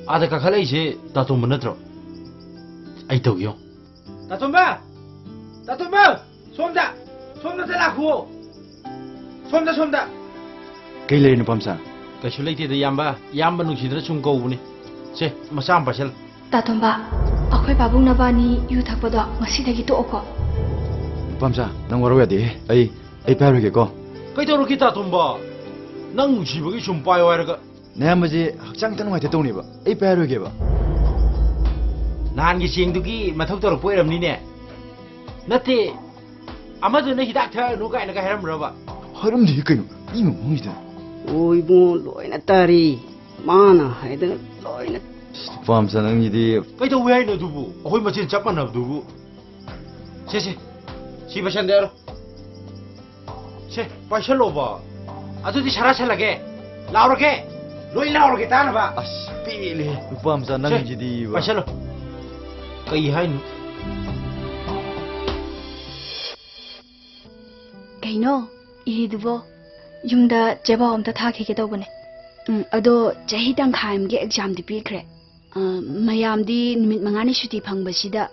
आधा का खले इसे तातुम बनत्रो आई तो यो तातुम्बा सोमदा से लाखो सोमदा कई ले नुपमसा कैसु लेते दे याम्बा नुसिदरा सुम कौबनी से मसाम पासल तातुम्बा अखोय बाबू नबानी यु थकपदो ngasiदagi tooko नुपमसा नंग वरो यादे आई पारुगे को कई तो रुकी तातुम्बा नंग नुसिबगी सुम पायो हायरगा नयामजे हक्चांग तनु हाइते तौनेबा आई पारुगेबा नानगी चेंगदुगी मथौ तोर पोइरमनिने नते अमदुना हिदाक थनु काइना का हेरमरबा हरमदि कइनो इमो मुइदा ओइबो लोइना तारी माना हाइदना लोइना नुपमसा नंगिदि कई तो वेहाइनो दुबु अखोय मचिन चपनब दुबु से सी बसन देरो से पाइसलोबा अदुदि सरासलगे लाउरगे लोइ लाउरगे तानबा अस पेले नुपमसा नंगिदि पाइसलो कई हाइनु कहिनो इरिदुबो युमदा जेबा अमता थाखिगे तौबने अदो चही तंखाइमगे एग्जाम दि पीख्रे मयामदी निमित मंगानी सुटी फंगबसिदा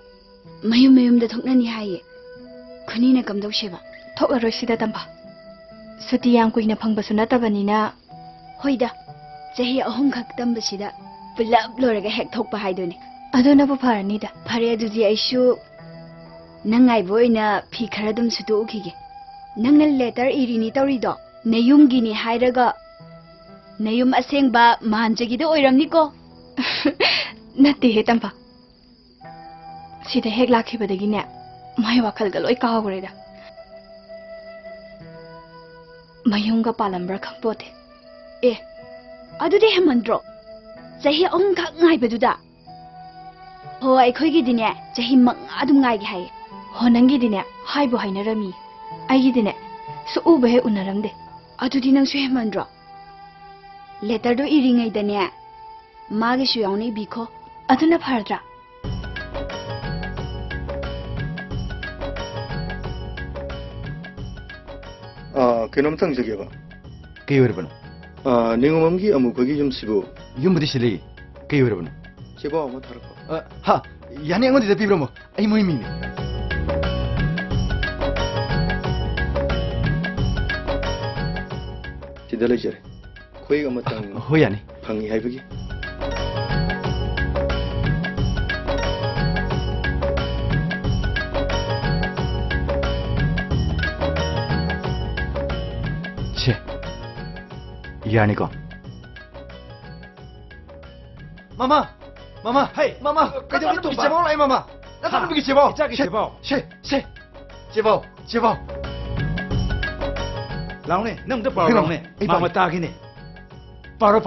मयुम थोकनानी हाये खुनीना कमदौसेबा थोकलरोइसिदा तंबा सुटी याम कुइना फंगबसु नतबनिना होइदा चही अहुम खक तंबसिदा पुलप लोरगा हेक थोकपा हाइदोने अदुनबु फरनिदा फरे अदुदि आइसु नंगाइबो ओइना फी खरा दुम सुतु उखिगे नंगना लेटर इरिनी तौरिदो नयुमगिनी हाइरगा नयुम असेंगबा मानजगिदो ओइरमनिको नते हे तंबा सिदा हेक लाखिबदगिने माय वाखलगा लोइ कावरेदा मयुमगा पालंब्रा खंपोते ए अदुदि हेमंद्रो चही अहुम खक ngaibadुदा हो अखोइगी दिने चही मंगा अदुम ngaigi हाय हो नंगी दिने हाइबो हाइनरमी आइगी दिने सु उबे हे उनरमदे अदुदि नंसु हेमंद्रो लेटर दो इरिंगै दने मागे सु याउनी बिखो अदुना फरद्रा कईनोमतंग जगेबा कई ओरबनो निंगममगी अमुखगी युमसिबो युमबदि सिले कई ओरबनो जेबा अमु थारको हा याने अंगोदि पिब्रमो आई मोइ मिने सिदा लेजरे खोइ अमतंग हो याने फंगी हाइबगी छे यानी को मामा हे मामा कइदो नि जेबाव लाइ मामा नता बिगि जेबाव जेबाव लाउने नंग त पारो लाउने मामा तागिने पारो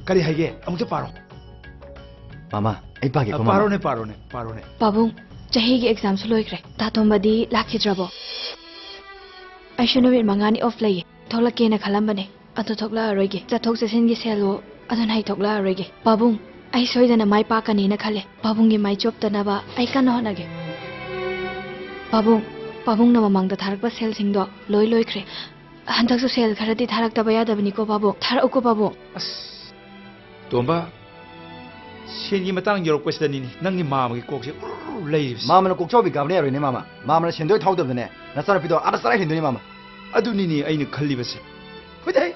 करी हाइगे अमुक त पारो मामा आई पागे को पारो ने बाबू चहीगी एग्जाम सु लोइख्रे तातोमबदी लाखिद्रबो आइसुनुमित मंगानी ऑफ लई थोलकेना खलंबने अतो थोकला रोइगे चथोक चसिनगी सेलो अदन हाइ थोकला रोइगे बाबू आई सोइदना माइ पाकनेना खले बाबूंगी माइ चोपतनाबा आई कन होनागे बाबूंगना ममंगदा थारकबा सेल सिंगदो लोइख्रे हंदकसु सेल खरदी थारक्तबा यादबनिको बाबू थारउको बाबू अस तोंबा सेनगी मतंग योरकपसदनी नंगी मामगी कोकसे लैरिस मामना कोकचोबि गाबने रोइने मामना सेंदोय थाउदबने नचरपिदो आदा सराय हिंदोनि मामा अदुनिनी आइने खल्लिबसे होइदै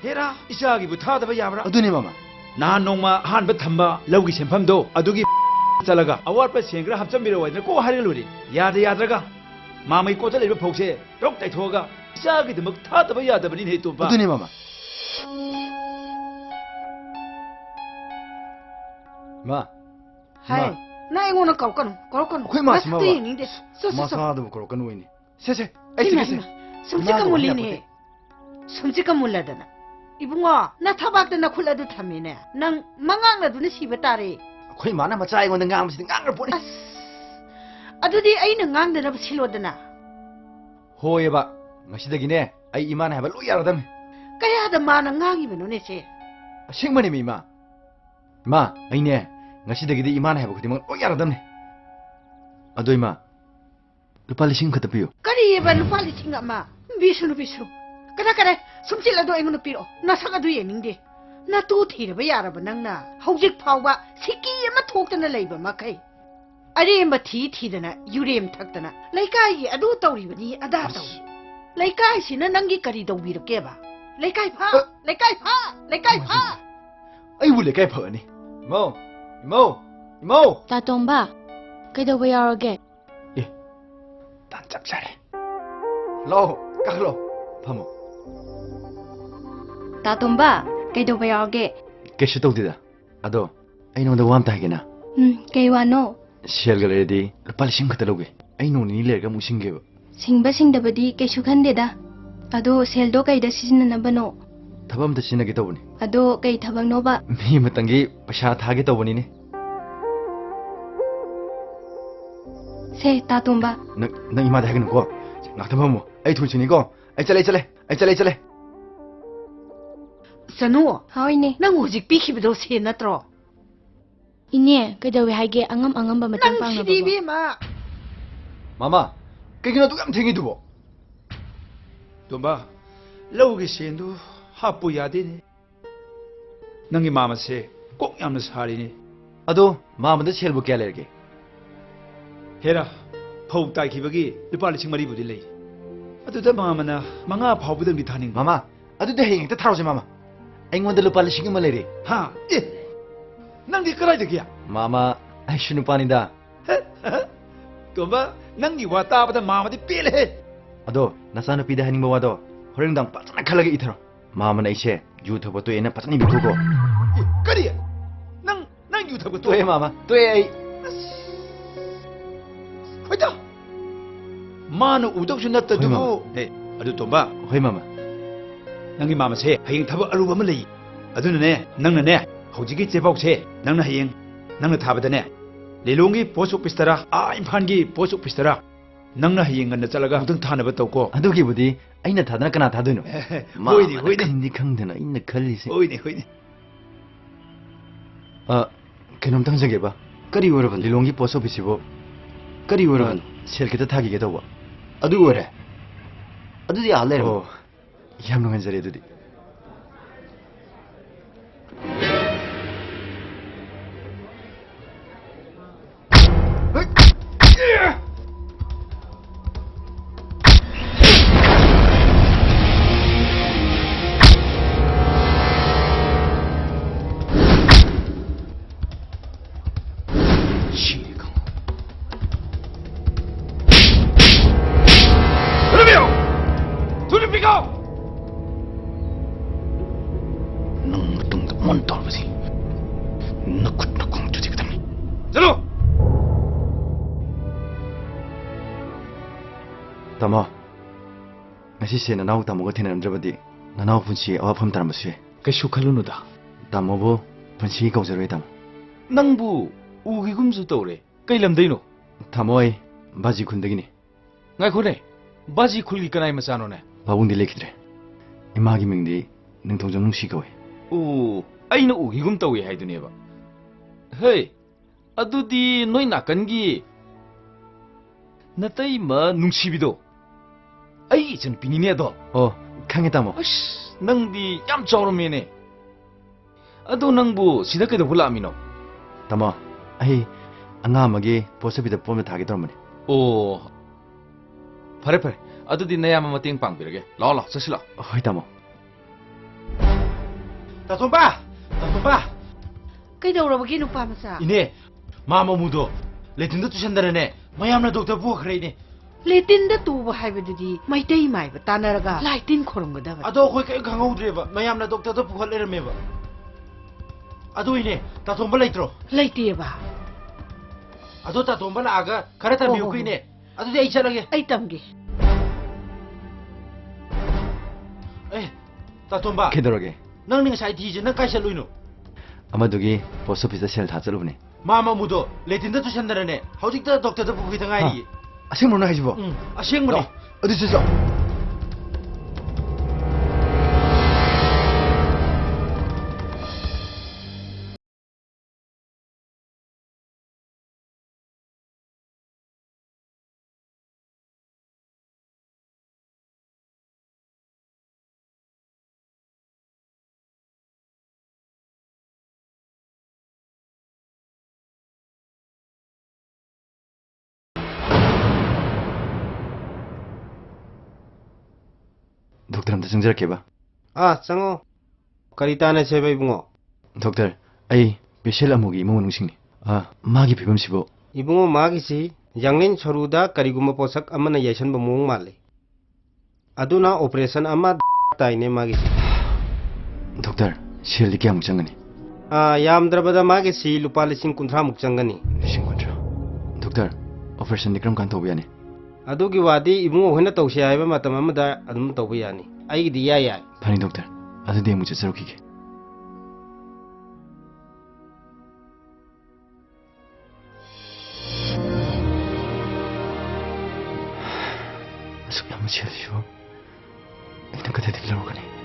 हेरा इचागी बुथादबा याबरा अदुनि मामा नान नोंमा हानबा थंबा लौगी सेंफमदो अदुगी चलगा अवारपा सेंग्रा हपचमिरो वैदना को हारिलुरि याद्रगा मामै कोता लेबा फौसे रोक तैथोगा इचागी दमक थादबा यादबनि ने तोबा अदुनि मामा मा हाय ना एंगोना कौकन खोइ मास मा निंदे मासादु कोरकन वइनि से आई सिके 숨지가 몰라다나 이bungo 나 타박दना खुलादु थामिने नंग मंगांगदुनि सिबा तारे खोइ माना मचा आइगोंदा ngang ngar पोनि अदुदि अइना ngang सिलोदना होयबा ngasidagiने आई इमान हाबा लो यारदम कयादा माना ngangiबनोने से असिंगमनि मा आइने ngasidagiदि इमान हाबा खुदिमं लो यारदमने अदोइमा lupa lising kata piyo kariba lupa lising ama bisu kada 숨질라도 앵으로 삐로 나사가도 예닝데 นาตู้ถีระบยารบนังนาเฮาจิกพาวบะสิกี้มาทกตนะเลยบะมาไคอะเรมบะทีดนะยูเรมทักตนะไลกายอะดูตอรีบนีอะดาตอไลกายสินะนังกิกะรีตอบีรเกบะไลกายพาไลกายพาไลกายพา ไอ้วุ้เลยแกเผลอนี่โมโมโม ตาตงบ้าก็เดาไปยารอเก เอ๊ะตันจับใจเลยโลกักโลพะโม ตาตุมบ้าเกยโดไปเอาเก แกชิโตดิดาอะโดไอ้น้องเดวามตายกันนะ เกยวานโน เชลกันเลยดีลูกปาลิชิงขัดตะลุกไอ้น้องนี่เลี้ยงมุชิงเก็บ สิงบะสิงดบดีเกชุคันเดดาอะโดเซลโดไกดซิจินนะบะโน ทับมันจะชินนักตัวนี่ อะโดไกทับังโนบะ มีมาตั้งกี่ประชาทากี่ตัวนี่ เซตาตุมบ้า นักอีมาได้กันหนูก็นักทำมันมั้งไอ้ทุนชินี่ก็ไอ้เจเลย สนุ เฮาอินี่ นังหูจิกปีคิบโดเซนะตรอ อินเนี่ยก็เดาไปให้เกอังงัมบะมา นั จั ง งปัง สิ นะ ดี บ่ บีมา มาม่าแกกินอะไรตัวกันทิ้งอีกตัว 돈바 러우기 신도 하뿌야 되네 능이 마마세 꼭 얌는 살이니 อะดูมามันจะเชลบุกแกเลยแก 해라 파욱 따이 기박이 르빨리 칭말이 부딜레 아두다 마마나 망아 파우부던 리타닝 มาม่าอะดูเดี๋ยวเองจะท้าเราใช่มาม่าไอ้เงินเดือนลูกปาลิชิงมาเลยดิ 하예 낭디 끌어야 되기야 มาม่าไอ้ชุนปานิดา 돈바 낭디 왔다 보다 마마디 삐레 อะดูนักสานปีเดหันิงบัวดูฮอริงดังปัจจันขัลล์กี่ทีละมามันไอ้เช่ยูทูบตัวเองนะปัจจันนี่บิทุกข์ 까리야 낭 유타고 ตัวเองมาม่าตัวเอง 화이다 마는 우덕신 났다 두고 네 아두 돈바 เฮ้ยมาม่า 낭이 마마세 하잉 타버 알루바면 레이 아두네 낭네 호지기 제복세 낭나 하잉 낭나 타버다네 레롱기 보속 비스타라 아 임판기 보속 비스타라 낭나 하잉 간나 잘라가 우등 타나버 떴고 อะดูกี่บุตรไอ้เนี่ยท่านั้นก็น่าท่าด้วยเนาะ 호이디 คันนี้คังเดนะไอ้เนี่ยคัลลิสิ 호이디 แค่น้องตั้งใจเก็บปะก็ดีกว่าเราลิลงกี้โพสต์ไปสิบก็ดีกว่าเราเชลคิดจะทักกี่ตัวอะดูอะไรอะดูที่อะไรโอ้ยามน้องกันจะเรียนดูดิน้องต้องมันต่อไปสินักคงจุดที่กระทำจะรู้ตามมาไม่ใช่เสียนน้าตามมาก็เทนันเดบดีน้าพุ่งชีเอาพุ่มตามมาสิ 가쇼칼루노다 ตามมาบ่พุ่งชีเขาจะรู้ตาม 낭부 우기금수 떠오래 까일람데이노 ตามมาไอ้บ้าจีคุณเด็กนี่ 나이 코네 바지 쿨기 까나이 마사노네 บ้าบุญดีเล็กที่เลยไอ้มากิมิงดีนึงทงจงนุ่งชีเขาไว้ 오 아이는 우기금 떠오래 하이드네 봐 헤이 아두디 너희 낚간기 나따이 마 뭉치비도 아이 전 비니네도 โอ้ข้างไอ้ตามมา 아씨 낭디 얌쩌오르메네 아도 낭부 시다께도 불라미노 ตามมาไอ้อ่างามากี้โพสต์ไปแต่ปุ่มจะทักกี่ตัวมัน 오 파레파레 아두디 나야마마 땡빵 비르게 라라 서실라 เฮ้ยตามมา ตาสมบ้าตาสมบ้า ไกเดาเราเมื่อกี้นุปามาซา 이네 마마 무도 레틴도 투션다네 마야암나 독터 부어크레이네 เลตินเดตูบะไฮบดดีไม่ได้หมายบะตานาระกาไลตินขรงกะดาบะ 아도 거기 강호드레바 마야암나 독터도 부어레르메바 아도 이네 다 돈벌라 있더로 ไลเตียบะ 아도 다 돈벌라 아가 가르타 미우크이네 아도 내 이차라게 ไอ้ตำกี 에이 다 돈바 แค่ตัวเอง 낭ning 사이티지 낭 까이샬루이노 อามาดูกี้โพสต์ไปแต่เชลท่าจะรู้เนี่ย 마마 무도 레틴도 투션다네 하우직다 독터도 부어이당아이 อาเช่นมันน่าให้ชิบะ 응 아시행문에 อดีตจ้ะ ꯑꯝꯇ ꯆꯪꯖꯔꯛꯀꯦꯕ ꯆꯪꯉꯣ ꯀꯔꯤ ꯇꯥꯟꯅꯁꯦꯕ ꯏꯕꯨꯡꯉꯣ ꯗꯣꯛꯇꯔ ꯑꯩ ꯄꯦꯁꯦꯟ ꯑꯃꯒꯤ ꯏꯃꯨꯡ ꯃꯅꯨꯡꯁꯤꯡꯅꯤ ꯃꯥꯒꯤ ꯐꯤꯕꯝꯁꯤꯕꯨ ꯏꯕꯨꯡꯉꯣ ꯃꯥꯒꯤꯁꯤ ꯌꯥꯡꯂꯦꯟ ꯁꯔꯨꯗ ꯀꯔꯤꯒꯨꯝꯕ ꯄꯣꯠꯁꯛ ꯑꯃꯅ ꯌꯩꯁꯟꯕ ꯃꯑꯣꯡ ꯃꯥꯜꯂꯤ ꯑꯗꯨꯅ ꯑꯣꯄꯔꯦꯁꯟ ꯑꯃ ꯇꯥꯏꯅꯦ ꯃꯥꯒꯤꯁꯤ ꯗꯣꯛꯇꯔ ꯁꯦꯜꯗꯤ ꯀꯌꯥꯃꯨꯛ ꯆꯪꯒꯅꯤ ꯌꯥꯝꯗ꯭ꯔꯕꯗ ꯃꯥꯒꯤꯁꯤ ꯂꯨꯄꯥ 50,000 ꯆꯪꯒꯅꯤ 50,000 ꯗꯣꯛꯇꯔ ꯑꯣꯄꯔꯦꯁꯟꯗꯤ ꯀꯔꯝ ꯀꯥꯟ ꯇꯧꯕ ꯌꯥꯅꯤ ꯑꯗꯨꯒꯤ ꯋꯥꯗꯤ ꯏꯕꯨꯡꯉꯣ ꯍꯣꯏꯅ ꯇꯧꯁꯦ ꯍꯥꯏꯕ ꯃꯇꯝ ꯑꯃꯗ ꯑꯗꯨꯝ ꯇꯧꯕ ꯌꯥꯅꯤ ꯑꯩꯒꯤꯗꯤ ꯌꯥꯏ ꯐꯅꯤ ꯗꯣꯛꯇꯔ ꯑꯗꯨꯗꯤ ꯑꯃꯨꯛ ꯆꯠꯆꯔꯨꯈꯤꯒꯦ ꯑꯁꯨꯛ ꯌꯥꯝꯅ ꯁꯦꯜꯁꯤꯕꯨ ꯑꯩꯅ ꯀꯗꯥꯏꯗꯒꯤ ꯂꯧꯔꯛꯀꯅꯤ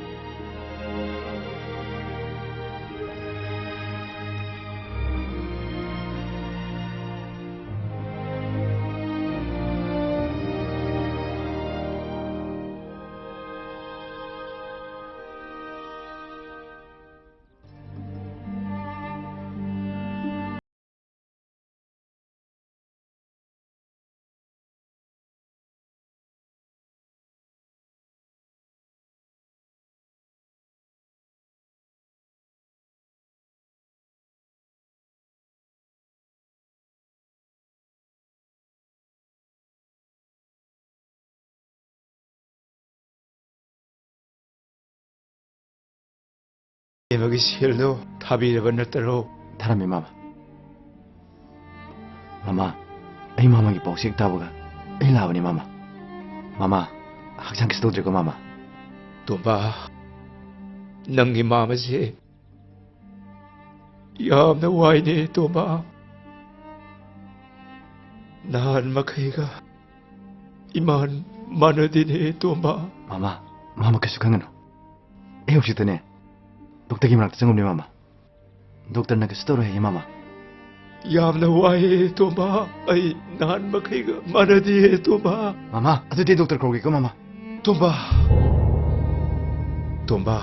ꯏꯕꯒꯤ ꯁꯦꯜꯗꯣ ꯊꯥꯕꯤꯔꯕ ꯅꯠꯇꯔꯣ ꯊꯥꯔꯝꯃꯤ ꯃꯥꯃ ꯃꯥꯃ ꯑꯩ ꯃꯥꯃꯒꯤ ꯄꯥꯎꯆꯦꯛ ꯇꯥꯕꯒ ꯑꯩ ꯂꯥꯛꯑꯕꯅꯤ ꯃꯥꯃ ꯃꯥꯃ ꯍꯛꯆꯥꯡ ꯀꯩꯁꯨ ꯇꯧꯗ꯭ꯔꯦꯀꯣ ꯃꯥꯃ ꯇꯣꯝꯕ ꯅꯪꯒꯤ ꯃꯥꯃꯁꯦ ꯌꯥꯝꯅ ꯋꯥꯏꯅꯦ ꯇꯣꯝꯕ ꯅꯍꯥꯟ ꯃꯈꯩꯒ ꯏꯃꯥꯟ ꯃꯥꯟꯅꯗꯦꯅꯦ ꯇꯣꯝꯕ ꯃꯥꯃ ꯀꯩꯁꯨ ꯈꯟꯒꯅꯨ ꯑꯩ ꯍꯧꯖꯤꯛꯇꯅꯦ ꯗꯣꯛꯇꯔꯒꯤ ꯃꯅꯥꯛꯇ ꯆꯪꯉꯨꯕꯅꯤ ꯃꯥꯃ ꯗꯣꯛꯇꯔꯅ ꯀꯩꯁꯨ ꯇꯧꯔꯣꯏ ꯍꯥꯏꯌꯦ ꯃꯥꯃ ꯌꯥꯝꯅ ꯋꯥꯏꯌꯦ ꯇꯣꯝꯕ ꯑꯩ ꯅꯍꯥꯟ ꯃꯈꯩꯒ ꯃꯥꯟꯅꯗꯦ ꯇꯣꯝꯕ ꯃꯥꯃ ꯑꯗꯨꯗꯤ ꯗꯣꯛꯇꯔ ꯀꯧꯒꯦꯀꯣ ꯃꯥꯃ ꯇꯣꯝꯕ ꯇꯣꯝꯕ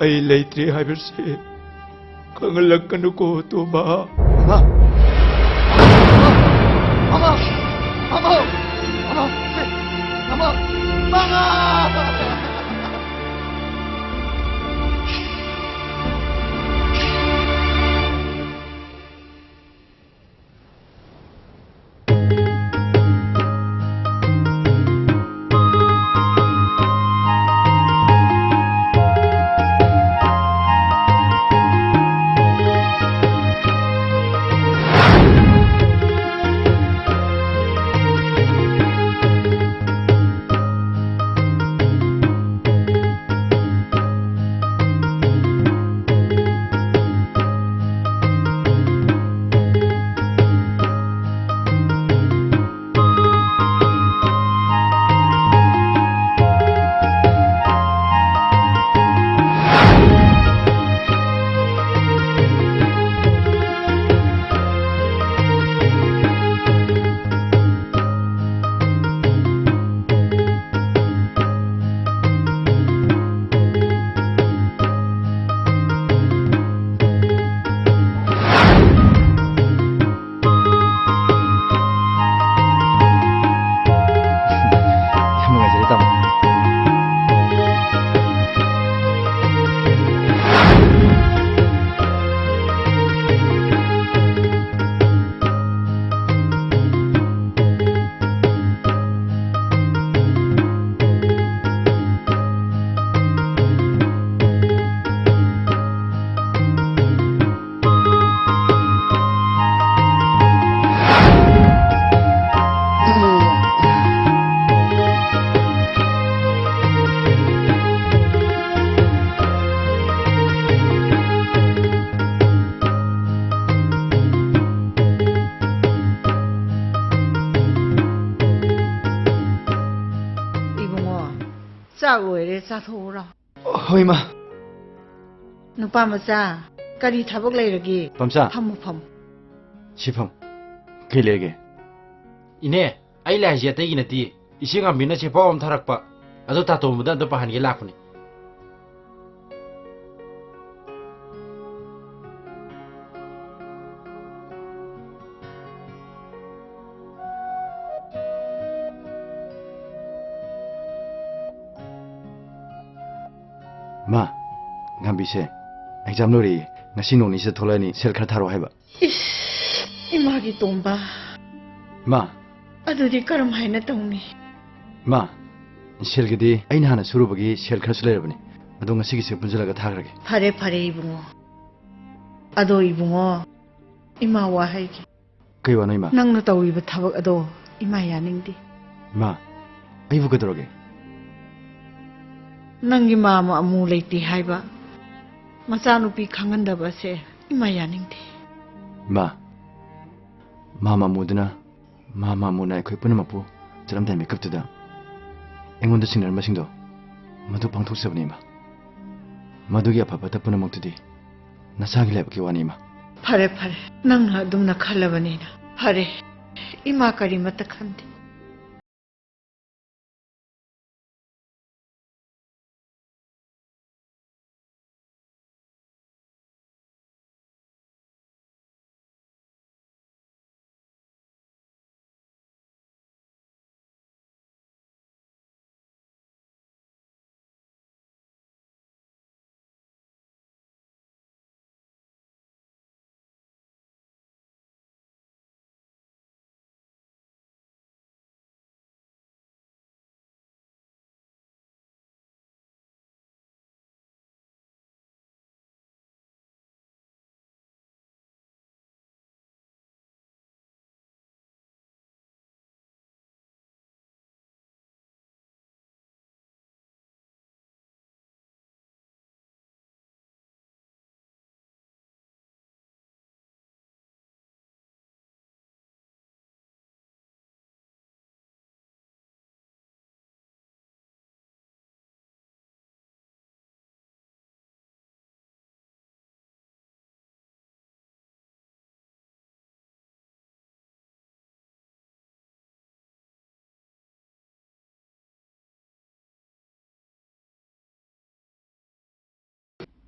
ꯑꯩ ꯂꯩꯇ꯭ꯔꯦ ꯍꯥꯏꯕꯁꯦ ꯈꯪꯍꯜꯂꯛꯀꯅꯨꯀꯣ ꯇꯣꯝꯕ ꯆꯥꯛ ꯂꯣꯏꯔꯦ ꯆꯥꯊꯣꯛꯎꯔꯣ ꯍꯣꯏ ꯏꯃꯥ ꯅꯨꯄꯥ ꯃꯆꯥ ꯀꯔꯤ ꯊꯕꯛ ꯂꯩꯔꯒꯦ ꯄꯝꯆꯥ ꯐꯝꯃꯨ ꯐꯝꯃꯨ 시펑 그게 레게 이네 ꯑꯩ ꯂꯥꯏꯁꯦ ꯑꯇꯩꯒꯤ ꯅꯠꯇꯦ 이시ꯡ 안비나 제법 엄 타락바 아도 다토무다 너 바한게 라쿠니 마 ngambi세 exam lori ngasi noni se tholani sel khar tharo haiba 이마기 똥바 ma 아두디 그럼 하이나 똥니 ma sel gidi aina hana suru bagi sel khar sulerabani ado ngasi gi se punjalaga thagrage 파레 파레 이붕어 아도 이붕어 이마 와하이기 kai wa noi ma 낭나 떠우이바 타박 아도 이마 야닝디 ma ai bu kadroge 낭기 마마 아무 레이티 하이바 마차누피 강한다바세 이마 야닝디 ma mama mudna mama munai khoi punama pu jaram dai makeup tuda engonda singnar masingdo madu pangthok sabni ma madugi apapa ta punamok tudi nasagi lebki wani ma 파레 파레 낭나 dumna 칼라바니나 파레 이마 까리마타 칸디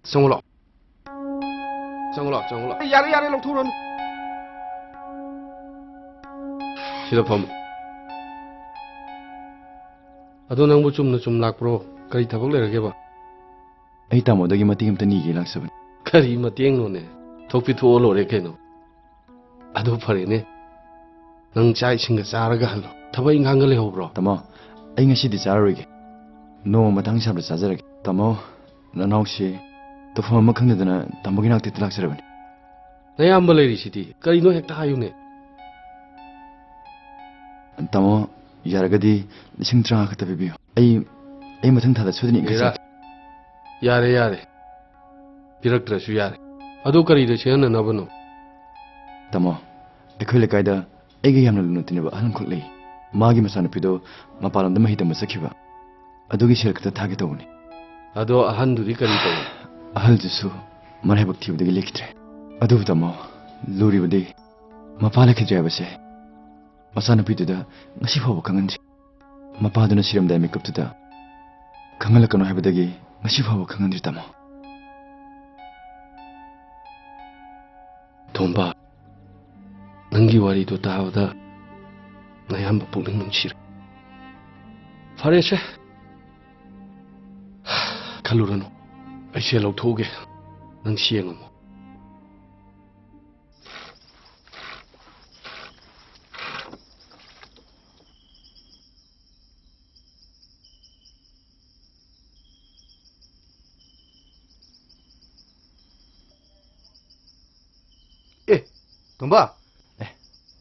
정울아 야래 럭토론 시다 펌 아도 낭부 좀 락브로 그리 타박 레르게 봐 ai tamodagi matigam tani gi laksabani 그리 마땡노네 톡피 투올로레 케노 아도 파레네 능 짜이 싱가 짜라가 할로 타바 인강가 레호브로 tamo ai ngasi di charage no matang sabra chajarage tamo nanausi to phama khangdana tamogi nakti laksarabani 나야amba 레리시디 그리노 헥타 하유네 tamo yaragadi lising tra khata bibiyo ai mathang thada chudni 얘라 야래 비럭드라슈 야래 아도 그리데 쳔나 나버노 tamo ekhole kaida aigi yamna lunu tineba alan khoklei magi masana pido mapalam da mahita masakiba adugi shelkta thage tawni 아도 아한두리 그리도 ahal jisu marai bakti udagi lekitre adu tamo luri budi mapala khidre base masana piduda ngasi phaw kangandri mapaduna siram dai makeup tuda kangal kanu habadagi ngasi phaw kangandri tamo 돈바 능기 와리도 다오다 나야amba 뽕ling 뭉치르 파레체 칼로라노 아이세 럭토게 능 시행어모 동바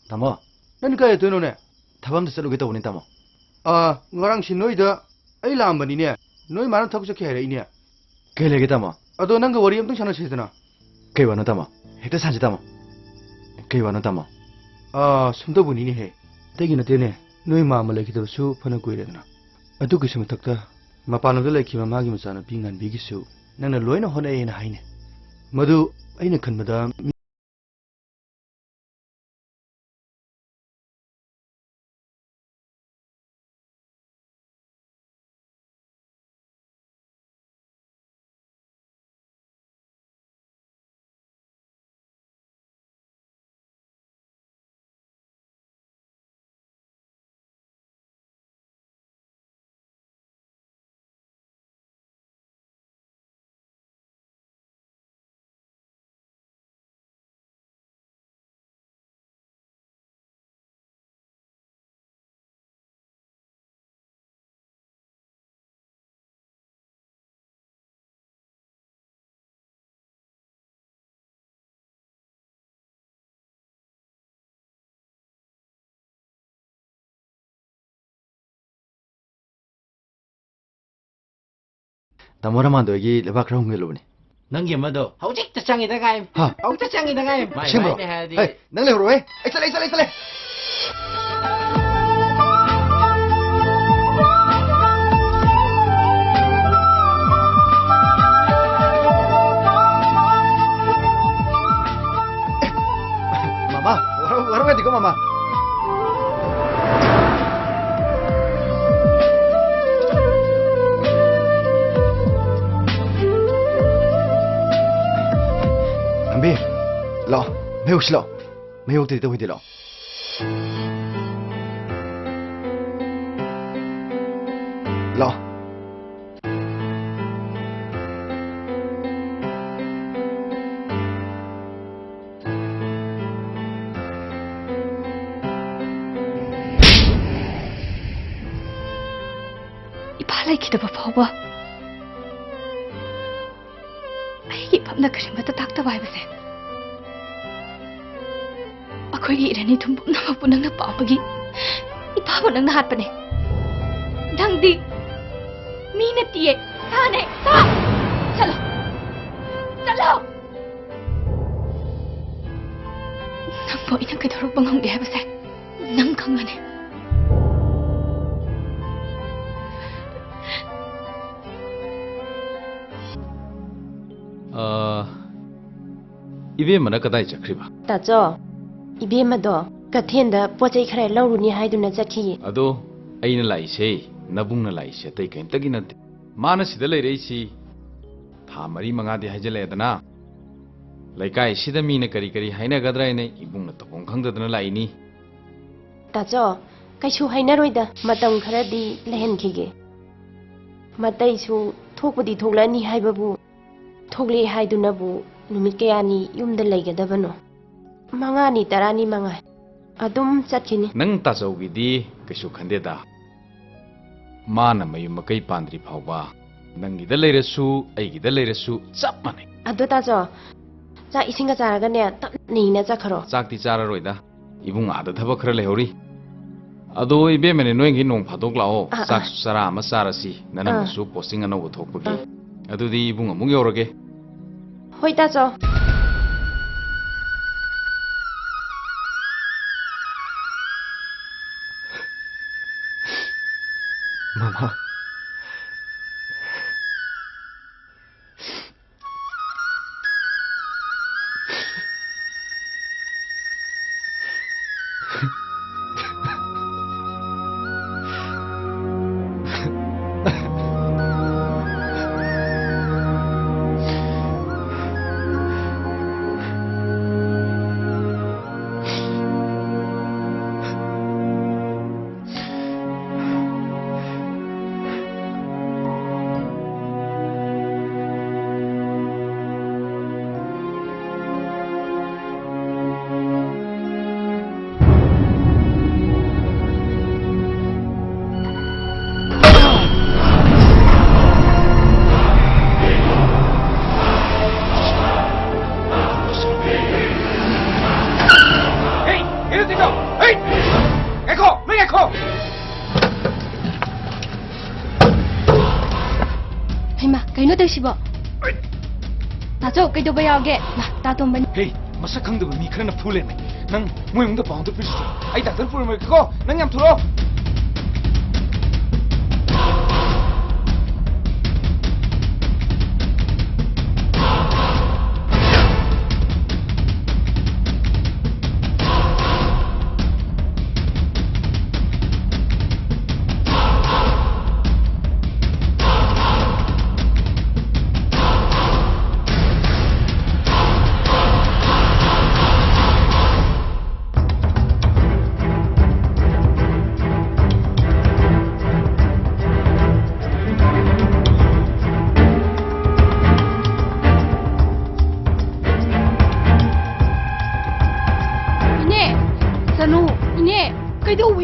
tamo 난 가야 되노네 thabam da chaluge tawni tamo 아 ngarang si noida ai lambani noi mana thak chakhe hai ne kelege tamo ado nang ga wari amtung chana chedana kei wano tamo hekta sanji tamo kei wano tamo 아 숨도 분이니 해 대기나 되네 noi ma ma lekhi su phana koi redana adu ki sum takta ꯃꯄꯥꯟꯂꯣꯝꯗ ꯂꯩꯈꯤꯕ ꯃꯥꯒꯤ ꯃꯆꯥꯅꯨꯄꯤ ꯉꯥꯟꯕꯤꯒꯤꯁꯨ ꯅꯪꯅ ꯂꯣꯏꯅ ꯍꯣꯠꯅꯩꯅ ꯍꯥꯏꯅꯦ ꯃꯗꯨ ꯑꯩꯅ ꯈꯟꯕꯗ ꯇꯥꯃꯣ ꯔꯃꯥꯟꯗꯣꯏꯒꯤ ꯂꯩꯕꯥꯛ ꯈꯔ ꯍꯨꯝꯒꯠꯂꯨꯕꯅꯤ ꯅꯪꯒꯤ ꯑꯃꯗꯣ ꯍꯧꯖꯤꯛꯇ ꯆꯪꯉꯤꯗ ꯉꯥꯏ ꯍꯥ ꯍꯧꯖꯤꯛꯇ ꯆꯪꯉꯤꯗ ꯉꯥꯏ ꯑꯁꯦꯡꯕ꯭ꯔꯣ ꯍꯦ ꯅꯪ ꯂꯩꯍꯧꯔꯣꯍꯦ ꯑꯩ ꯆꯠꯂꯦ ꯃꯃꯥ ꯋꯥꯔꯧꯒꯗꯤꯀꯣ ꯃꯃꯥ Ambi, lo, mayok sila. Mayok dito hindi lo. Lo. Ipalay kita ba ba? 나 그림부터 닥터바 해보세. 아코이기 이러니 돈 나마부 낭나 빠마기 이 바보 낭나 핫바네. 낭디 미네 띠에 사네 사. 잘로. 낭 보이는 그대로 방황게 해보세. 낭 강하네. 이베마나 그다이 작크리바 따죠 이베마도 그텐다 포자이 khare lauruni haiduna chakhi ado aina laise nabungna laise tai kain tagina mana sida leirei tha mari mangadi haijaleadana laikai sida mina kari haina gadraine ibungna topong khangdadana laini 따죠 kaisu hainaroida matam kharadi lehenkhige mataisu thokpudi thoklani haibabu thokle haidunabu numit kayani yumda laigadabano mangani tarani mangai adum chatkini nang tajawgidi kaisu khandeda mana mayum makai pandri phawba nangida leirasu aigida leirasu chap mane ado tajo cha isinga charaga ne tapni na chakharo chakti chararoida ibung ada thaba khara lehori ado ibe mene noingi nong phadok lao chak sara ama sarasi nanamasu posting ano thokpagi adudi ibung amung yorage hoi tajo Mama. 시버 나저 그도 봐야게 나 따도 만 헤이 마사 강도 미 그러나 풀레네 난 모형도 방도 필수 아이 다들 풀면 그거 난 냠 들어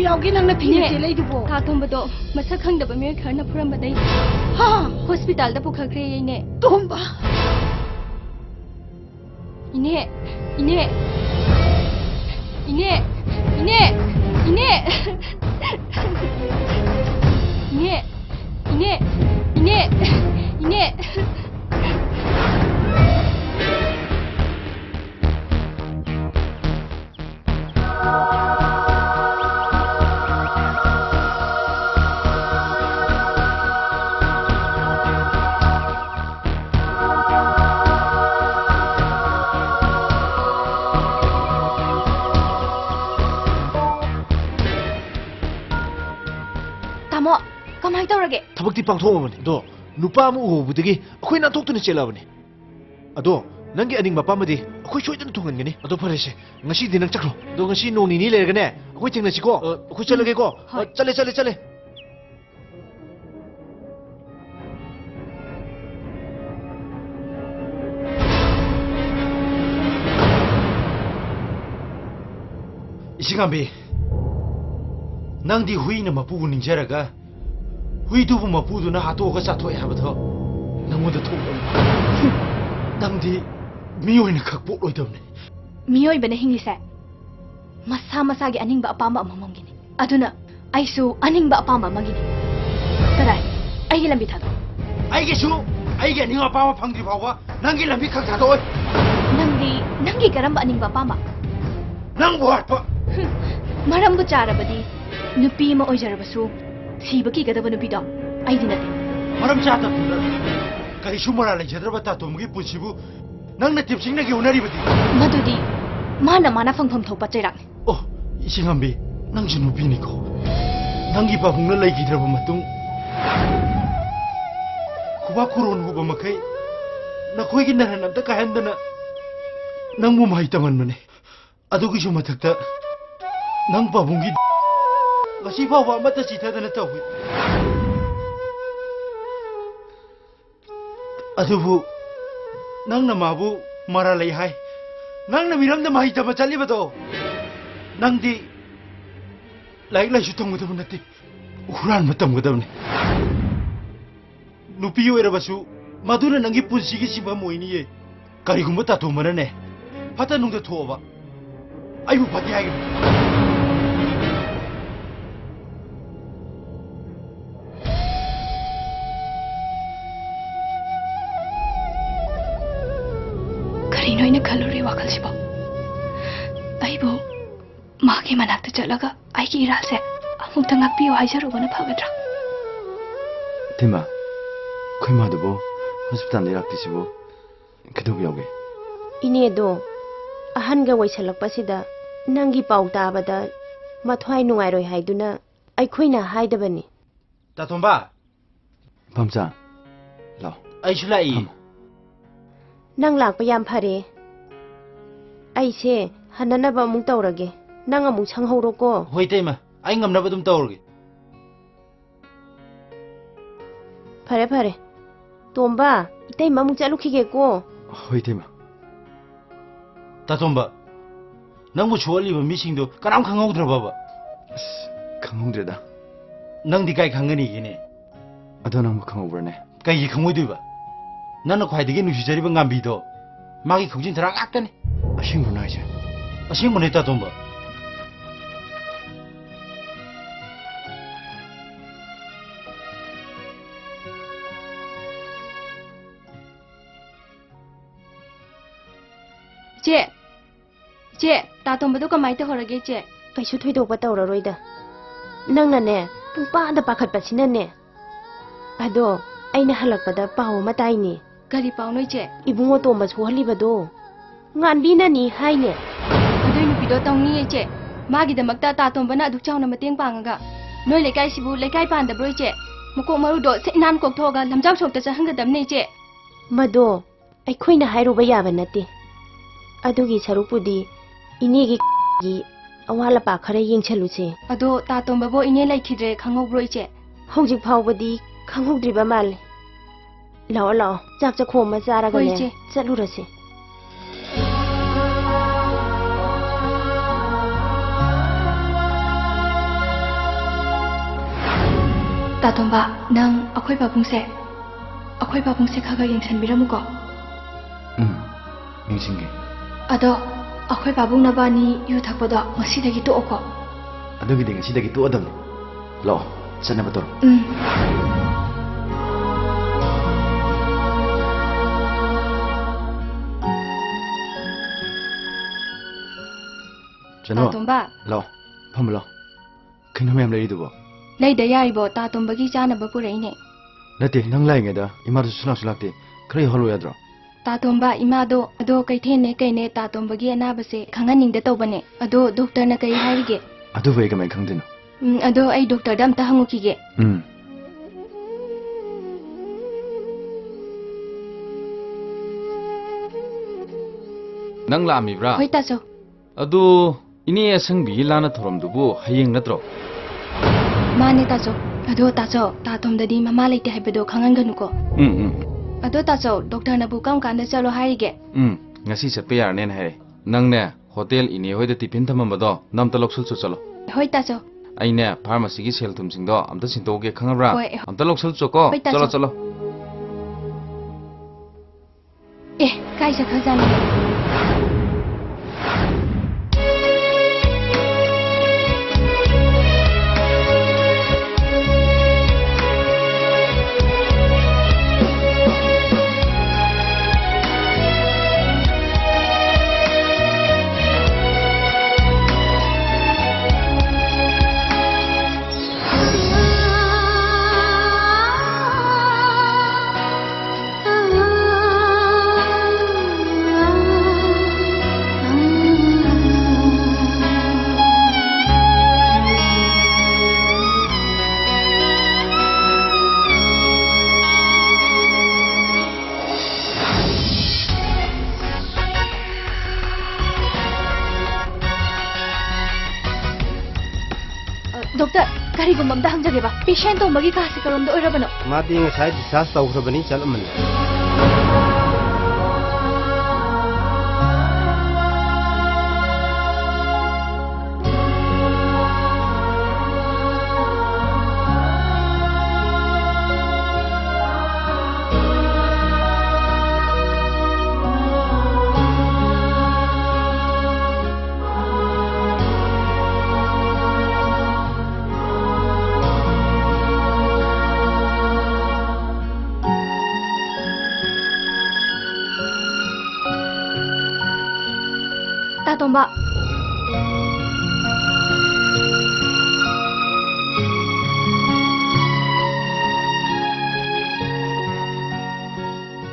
ꯌꯥꯎꯒꯦ ꯅꯪꯅ ꯐꯤꯅ ꯆꯦꯜꯂꯛꯏꯗꯨꯕꯣ ꯇꯥ ꯇꯣꯝꯕꯗꯣ ꯃꯁꯛ ꯈꯪꯗꯕ ꯃꯤꯑꯣꯏ ꯈꯔꯅ ꯐꯨꯔꯝꯕꯗꯩ ꯍꯥ ꯍꯣꯁꯄꯤꯇꯥꯜꯗ ꯄꯨꯈꯠꯈ꯭ꯔꯦ ꯏꯅꯦ ꯇꯣꯝꯕ 이네 이네 이네 이네 이네 이네 이네 이네 이네 ꯇꯥꯃꯣ ꯀꯃꯥꯏ ꯇꯧꯔꯒꯦ ꯊꯕꯛꯇꯤ ꯄꯥꯡꯊꯣꯛꯑꯕꯅꯤ ꯑꯗꯣ ꯅꯨꯄꯥ ꯑꯃ ꯎꯍꯧꯕꯗꯒꯤ ꯑꯩꯈꯣꯏ ꯅꯥꯟꯊꯣꯛꯇꯨꯅ ꯆꯦꯜꯂꯛꯑꯕꯅꯤ ꯑꯗꯣ ꯅꯪꯒꯤ ꯑꯅꯤꯡꯕ ꯑꯄꯥꯝꯕꯗꯤ ꯑꯩꯈꯣꯏ ꯁꯣꯏꯗꯅ ꯊꯨꯡꯍꯟꯒꯅꯤ ꯑꯗꯣ ꯐꯔꯦꯁꯦ ꯉꯁꯤꯗꯤ ꯅꯪ ꯆꯠꯈ꯭ꯔꯣ ꯑꯗꯣ ꯉꯁꯤ ꯅꯣꯡ ꯅꯤꯅꯤ ꯂꯩꯔꯒꯅꯦ ꯑꯩꯈꯣꯏ ꯊꯦꯡꯅꯁꯤꯀꯣ ꯑꯩꯈꯣꯏ ꯆꯠꯂꯒꯦꯀꯣ ꯆꯠꯂꯦ 이시간비 낭디 후이나 마부고 닝제라가 후이두부 마부두나 하도가 사토에 하버터 낭모다 토 낭디 미오이나 각복로이더네 미오이ꯕꯅ ꯍꯤꯡꯂꯤꯁꯦ ꯃꯁꯥ ꯃꯁꯥꯒꯤ ꯑꯅꯤꯡꯕ ꯑꯄꯥꯝꯕ ꯑꯃꯃꯝꯒꯤꯅꯤ ꯑꯗꯨꯅ ꯑꯩꯁꯨ ꯑꯅꯤꯡꯕ ꯑꯄꯥꯝꯕ ꯑꯃꯒꯤꯅꯤ 그래 ꯑꯩꯒꯤ ꯂꯝꯕꯤ ꯊꯥꯗꯣꯛ ꯑꯩꯒꯤꯁꯨ ꯑꯩꯒꯤ ꯑꯅꯤꯡꯕ ꯑꯄꯥꯝꯕ ꯐꯪꯗ꯭ꯔꯤ ꯐꯥꯎꯕ ꯅꯪꯒꯤ ꯂꯝꯕꯤ ꯈꯛ ꯊꯥꯗꯣꯛꯑꯣꯏ ꯅꯪꯒꯤ ꯀꯔꯝꯕ ꯑꯅꯤꯡꯕ ꯑꯄꯥꯝꯕ ꯅꯪꯕꯨ ꯋꯥꯠꯄ ꯃꯔꯝꯕꯨ ꯆꯥꯔꯕꯗꯤ ꯅꯨꯄꯤ ꯑꯃ ꯑꯣꯏꯖꯔꯕꯁꯨ ꯁꯤꯕ ꯀꯤꯒꯗꯕ ꯅꯨꯄꯤꯗꯣ ꯑꯩꯗꯤ ꯅꯠꯇꯦ ꯃꯔꯝ ꯆꯥꯗꯕꯗꯨꯅ ꯀꯔꯤꯁꯨ ꯃꯔꯥ ꯂꯩꯖꯗ꯭ꯔꯕ ꯇꯥꯇꯣꯝꯒꯤ ꯄꯨꯟꯁꯤꯕꯨ ꯅꯪꯅ ꯇꯤꯞꯁꯤꯡꯅꯒꯤ ꯎꯅꯔꯤꯕꯗꯤ ꯃꯗꯨꯗꯤ ꯃꯥꯅ ꯐꯪꯐꯝ ꯊꯣꯛꯄ ꯆꯩꯔꯥꯛꯅꯤ ꯑꯣ 이시간비 ꯅꯪꯁꯨ ꯅꯨꯄꯤꯅꯤꯀꯣ ꯅꯪꯒꯤ ꯄꯥꯕꯨꯡꯅ ꯂꯩꯈꯤꯗ꯭ꯔꯕ ꯃꯇꯨꯡ ꯈꯨꯕꯥꯛ ꯈꯨꯔꯣꯟ ꯍꯨꯕ ꯃꯈꯩ ꯅꯈꯣꯏꯒꯤ ꯅꯔꯟ ꯑꯝꯇ ꯀꯥꯏꯍꯟꯗꯅ ꯅꯪꯕꯨ ꯃꯍꯩ ꯇꯝꯍꯟꯕꯅꯦ ꯑꯗꯨꯒꯤꯁꯨ ꯃꯊꯛꯇ ꯅꯪ ꯄꯥꯕꯨꯡꯒꯤ ꯉꯁꯤ ꯐꯥꯎꯕ ꯑꯃꯠꯇ ꯆꯤꯊꯗꯅ ꯇꯧꯏ ꯑꯗꯨꯕꯨ ꯅꯪꯅ ꯃꯥꯕꯨ ꯃꯔꯥ ꯂꯩ ꯍꯥꯏ ꯅꯪꯅ ꯃꯤꯔꯝꯗ ꯃꯍꯩ ꯇꯝꯕ ꯆꯠꯂꯤꯕꯗꯣ ꯅꯪꯗꯤ ꯂꯥꯏꯔꯤꯛ ꯂꯥꯏꯁꯨ ꯇꯝꯒꯗꯕ ꯅꯠꯇꯦ ꯍꯨꯔꯥꯟꯕ ꯇꯝꯒꯗꯕꯅꯤ ꯅꯨꯄꯤ ꯑꯣꯏꯔꯕꯁꯨ ꯃꯗꯨꯅ ꯅꯪꯒꯤ ꯄꯨꯟꯁꯤꯒꯤ ꯁꯤꯟꯐꯝ ꯑꯣꯏꯅꯤꯌꯦ ꯀꯔꯤꯒꯨꯝꯕ ꯇꯥꯇꯣꯝꯕꯅꯅꯦ ꯐꯠꯇ ꯅꯨꯡꯗ ꯊꯣꯛꯑꯕ ꯑꯩꯕꯨ ꯐꯠꯇꯦ ꯍꯥꯏꯒꯅꯤ ꯀꯔꯤꯅꯣ ꯑꯩꯅ ꯈꯜꯂꯨꯔꯤ ꯋꯥꯈꯜꯁꯤꯕꯣ ꯑꯩꯕꯨ ꯃꯥꯒꯤ ꯃꯅꯥꯛꯇ ꯆꯠꯂꯒ ꯑꯩꯒꯤ ꯏꯔꯥꯜꯁꯦ ꯑꯃꯨꯛꯇ ꯉꯥꯛꯄꯤꯌꯨ ꯍꯥꯏꯖꯔꯨꯕꯅ ꯐꯒꯗ꯭ꯔꯥ ꯊꯤꯃ ꯑꯩꯈꯣꯏ ꯃꯥꯗꯨꯕꯨ ꯍꯣꯁꯄꯤꯇꯥꯜꯗ ꯂꯥꯛꯇ꯭ꯔꯤꯁꯤꯕꯨ ꯀꯩꯗꯧꯕ ꯌꯥꯎꯒꯦ 이네도 ꯑꯍꯟꯒ ꯑꯣꯏꯁꯜꯂꯛꯄꯁꯤꯗ ꯅꯪꯒꯤ ꯄꯥꯎ ꯇꯥꯕꯗ ꯃꯊ꯭ꯋꯥꯏ ꯅꯨꯡꯉꯥꯏꯔꯣꯏ ꯍꯥꯏꯗꯨꯅ ꯑꯩꯈꯣꯏꯅ ꯍꯥꯏꯗꯕꯅꯤ ꯇꯥꯇꯣꯝꯕ ꯄꯝꯆꯥ ꯂꯥꯛꯑꯣ ꯑꯩꯁꯨ ꯂꯥꯛꯏ ꯅꯪ ꯂꯥꯛꯄ ꯌꯥꯝ ꯐꯔꯦ ꯑꯩꯁꯦ ꯍꯟꯅꯅꯕ ꯑꯃꯨꯛ ꯇꯧꯔꯒꯦ ꯅꯪ ꯑꯃꯨꯛ ꯁꯪꯍꯧꯔꯣꯀꯣ ꯍꯣꯏ ꯇꯩꯃ ꯑꯩ ꯉꯝꯅꯕ ꯑꯗꯨꯝ ꯇꯧꯔꯒꯦ ꯐꯔꯦ ꯇꯣꯝꯕ 이때만 ꯑꯃꯨꯛ ꯆꯠꯂꯨꯈꯤꯒꯦꯀꯣ ꯍꯣꯏ ꯊꯤꯃ ꯇꯥꯇꯣꯝꯕ ꯅꯪꯕꯨ ꯁꯣꯛꯍꯜꯂꯤꯕ ꯃꯤꯁꯤꯡꯗꯣ ꯀꯅꯥꯝ ꯈꯪꯍꯧꯗ꯭ꯔꯕꯕ ꯈꯪꯍꯧꯗ꯭ꯔꯦꯗ ꯅꯪꯗꯤ ꯀꯥꯏ ꯈꯪꯒꯅꯤꯒꯦꯅꯦ ꯑꯗꯣ ꯅꯪꯕꯨ ꯈꯪꯍꯧꯕ꯭ꯔꯅꯦ ꯀꯩꯒꯤ ꯈꯪꯉꯣꯏꯗꯣꯏꯕ ꯅꯪꯅ ꯈ꯭ꯋꯥꯏꯗꯒꯤ ꯅꯨꯡꯁꯤꯖꯔꯤꯕ ꯉꯥꯝꯕꯤꯗꯣ ꯃꯥꯒꯤ ꯈꯧꯖꯤꯟ ꯊꯔꯥ ꯉꯥꯛꯇꯅꯤ ꯑꯁꯦꯡꯕꯅ ꯍꯥꯏꯁꯦ ꯑꯁꯦꯡꯕꯅꯦ ꯇꯥꯇꯣꯝꯕ ꯏꯆꯦ ꯇꯥꯇꯣꯝꯕꯗꯣ ꯀꯃꯥꯏꯅ ꯇꯧꯍꯧꯔꯒꯦ ꯏꯆꯦ ꯀꯩꯁꯨ ꯊꯣꯏꯗꯣꯛꯄ ꯇꯧꯔꯔꯣꯏꯗ ꯅꯪꯅꯅꯦ ꯄꯨꯡꯄꯥꯗ ꯄꯥꯈꯠꯄꯁꯤꯅꯅꯦ ꯑꯗꯣ ꯑꯩꯅ ꯍꯜꯂꯛꯄꯗ ꯄꯥꯎ ꯑꯃ ꯇꯥꯏꯅꯦ ꯀꯔꯤ ꯄꯥꯎꯅꯣ ꯏꯆꯦ 이붕어 ꯇꯣꯝꯕ ꯁꯣꯛꯍꯜꯂꯤꯕꯗꯣ ꯉꯥꯟꯕꯤꯅꯅꯤ ꯍꯥꯏꯅꯦ ꯑꯗꯨꯏ ꯅꯨꯄꯤꯗꯣ ꯇꯧꯅꯤꯌꯦ ꯏꯆꯦ ꯃꯥꯒꯤꯗꯃꯛꯇ ꯇꯥꯇꯣꯝꯕꯅ ꯑꯗꯨꯛ ꯆꯥꯎꯅ ꯃꯇꯦꯡ ꯄꯥꯡꯉꯒ ꯅꯣꯏ ꯂꯩꯀꯥꯏꯁꯤꯕꯨ ꯂꯩꯀꯥꯏ ꯄꯥꯟꯗꯕ꯭ꯔꯣ ꯏꯆꯦ ꯃꯀꯣꯛ ꯃꯔꯨꯗꯣ ꯁꯤꯠ ꯅꯥꯟ ꯀꯣꯛꯊꯣꯛꯑꯒ ꯂꯝꯖꯥꯎ ꯁꯣꯛꯇ ꯆꯠꯍꯟꯒꯗꯕꯅꯦ ꯏꯆꯦ ꯃꯗꯣ ꯑꯩꯈꯣꯏꯅ ꯍꯥꯏꯔꯨꯕ ꯌꯥꯕ ꯅꯠꯇꯦ ꯑꯗꯨꯒꯤ ꯁꯔꯨꯛꯄꯨꯗꯤ ꯏꯅꯦꯒꯤ ꯑꯋꯥꯠ ꯑꯄꯥ ꯈꯔ ꯌꯦꯡꯁꯜꯂꯨꯁꯦ ꯑꯗꯣ ꯇꯥꯇꯣꯝꯕꯕꯨ ꯏꯅꯦ ꯂꯩꯈꯤꯗ꯭ꯔꯦ ꯈꯪꯍꯧꯕ꯭ꯔꯣ ꯏꯆꯦ ꯍꯧꯖꯤꯛ ꯐꯥꯎꯕꯗꯤ ꯈꯪꯍꯧꯗ꯭ꯔꯤꯕ ꯃꯥꯜꯂꯦ ꯂꯥꯛꯑꯣ ꯆꯥꯛ ꯆꯈꯣ ꯑꯃ ꯆꯥꯔꯒꯅꯦ ꯆꯠꯂꯨꯔꯁꯦ Tatomba, nang ako'y babungse. Ako'y babungse kaga yengsanbiramuko. Ningsingi. Ado, ako'y babung na ba ni yu thakpado ngasidagi tuoko? Adugidi ngasidagi tuodam. Lao, sana ba toro? Chano. Tatomba, Lao, pamlo. Kino mayam laridubo. layda yaribo tatombagi chanaba puraine. Nate nang laingeda imadu sulakte. Kray holo yadro. Tatomba imado ado kaithene kaine tatombagi anabase khanganingda tawbane. Ado doctor na kai hairige. Adu bai gamai khangdino. Ado ai doctor dam ta hangukige. Nang lamibra? Hoi taso. Adu ini asangbi lana thoramdubu hayeng natro. Mane taso. Ado taso tatomdadi mama laite haibado khanganganuko. Ado taso doctor na bukam kanda chalo hairige. Ngasi chatpe yarne hai. Nang ne hotel ini hoida tiffin thamambado namta loksul chu chalo. Hoi taso. Aine pharmacy gi sel thum singdo amta sintoge khangabra. Hoi. Amta loksul chu ko. Chalo chalo. Kaisa khazana. Doctor, karigum amda hangjage ba. Patient to magi kasi karomdo oirabano. Madi ngasai discharge tawkhrabani chalamani. Tatomba.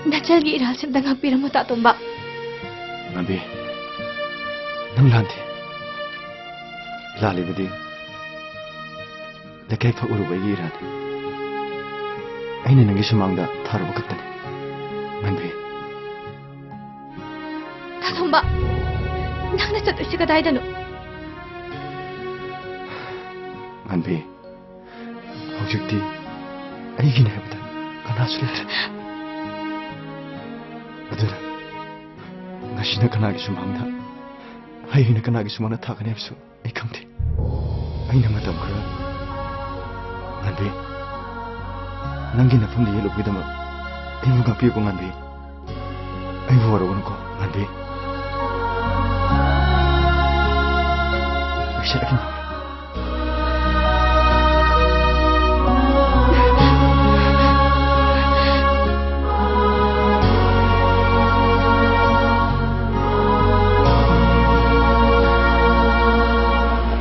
Nachalgi iralsim danga piramu tatomba. Nabi. Nang lanti. Lali budi. Lekai fa uru bagi irat. Aina nangi sumangda tharu bakatani. Nabi. Tatomba. Nang nasatusi ka dahil ano? Manbi, hujukti, ay ginahibda, kanasulit. Adula, ngasi na kanagi sumamda, ay na kanagi sumana takanebso, ay kamti. Ay namatam ka. Manbi, nang ginafam di yelog bidama, ay mugapi ko manbi, ay warawan ko, manbi. Siya akin.